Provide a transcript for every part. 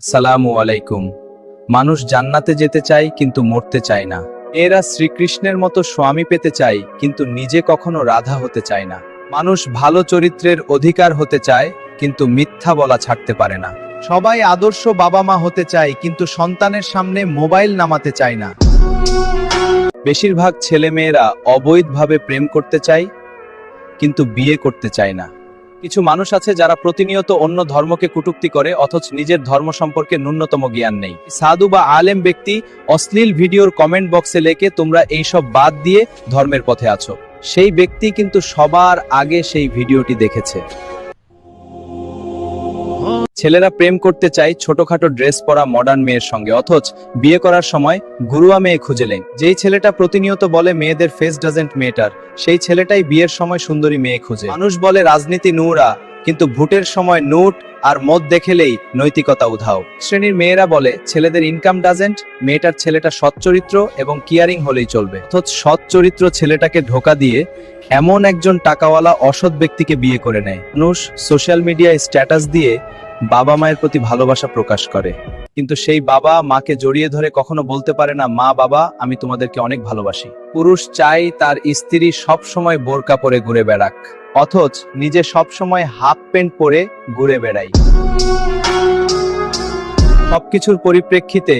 আসসালামু আলাইকুম। মানুষ জান্নাতে যেতে চায় কিন্তু মরতে চায় না। এরা শ্রীকৃষ্ণের মতো স্বামী পেতে চায় কিন্তু নিজে কখনো রাধা হতে চায় না। মানুষ ভালো চরিত্রের অধিকার হতে চায় কিন্তু মিথ্যা বলা ছাড়তে পারে না। সবাই আদর্শ বাবা মা হতে চায় কিন্তু সন্তানের সামনে মোবাইল নামাতে চায় না। বেশিরভাগ ছেলেমেয়েরা অবৈধভাবে প্রেম করতে চায় কিন্তু বিয়ে করতে চায় না। কিছু মানুষ আছে যারা প্রতিনিয়ত অন্য ধর্মকে কটূক্তি করে অথচ নিজের ধর্ম সম্পর্কে ন্যূনতম জ্ঞান নেই। সাধু বা আলেম ব্যক্তি অশ্লীল ভিডিওর কমেন্ট বক্সে লেখে তোমরা এইসব বাদ দিয়ে ধর্মের পথে আছো। সেই ব্যক্তি কিন্তু সবার আগে সেই ভিডিওটি দেখেছে। ছেলেরা প্রেম করতে চায় ছোটখাটো ড্রেস পরা মডার্ন মেয়ের সঙ্গে, অথচ বিয়ে করার সময় গুরুয়া মেয়ে খুঁজে নেয়। যেই ছেলেটা প্রতিনিয়ত বলে মেয়েদের ফেস ডাজেন্ট ম্যাটার, সেই ছেলেটাই বিয়ের সময় সুন্দরী মেয়ে খুঁজে। মানুষ বলে রাজনীতি নোংরা, কিন্তু ভোটের সময় নোট আর মদ দেখেলেই নৈতিকতা উধাও। শ্রেণীর মেয়েরা বলে ছেলেদের ইনকাম ডাজেন্ট মেয়েটার, ছেলেটা সৎ চরিত্র এবং কেয়ারিং হলেই চলবে। অথচ সৎ চরিত্র ছেলেটাকে ধোকা দিয়ে এমন একজন টাকাওয়ালা অসৎ ব্যক্তিকে বিয়ে করে নেয়। মানুষ সোশ্যাল মিডিয়ায় স্ট্যাটাস দিয়ে বাবা মায়ের প্রতি ভালোবাসা প্রকাশ করে, কিন্তু সেই বাবা মাকে জড়িয়ে ধরে কখনো বলতে পারে না, মা বাবা আমি তোমাদেরকে অনেক ভালোবাসি। পুরুষ চাই তার স্ত্রী সব সময় বোরকা পরে ঘুরে বেড়াক, অথচ নিজে সব সময় হাফ প্যান্ট পরে ঘুরে বেড়াই। সবকিছুর পরিপ্রেক্ষিতে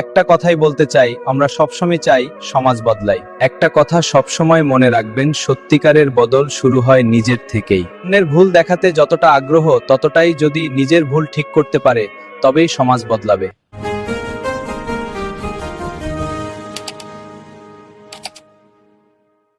একটা কথাই বলতে চাই, আমরা সবসময় চাই সমাজ বদলাই। একটা কথা সবসময় মনে রাখবেন, সত্যিকারের বদল শুরু হয় নিজের থেকেই। অন্যের ভুল দেখাতে যতটা আগ্রহ, ততটাই যদি নিজের ভুল ঠিক করতে পারে তবেই সমাজ বদলাবে।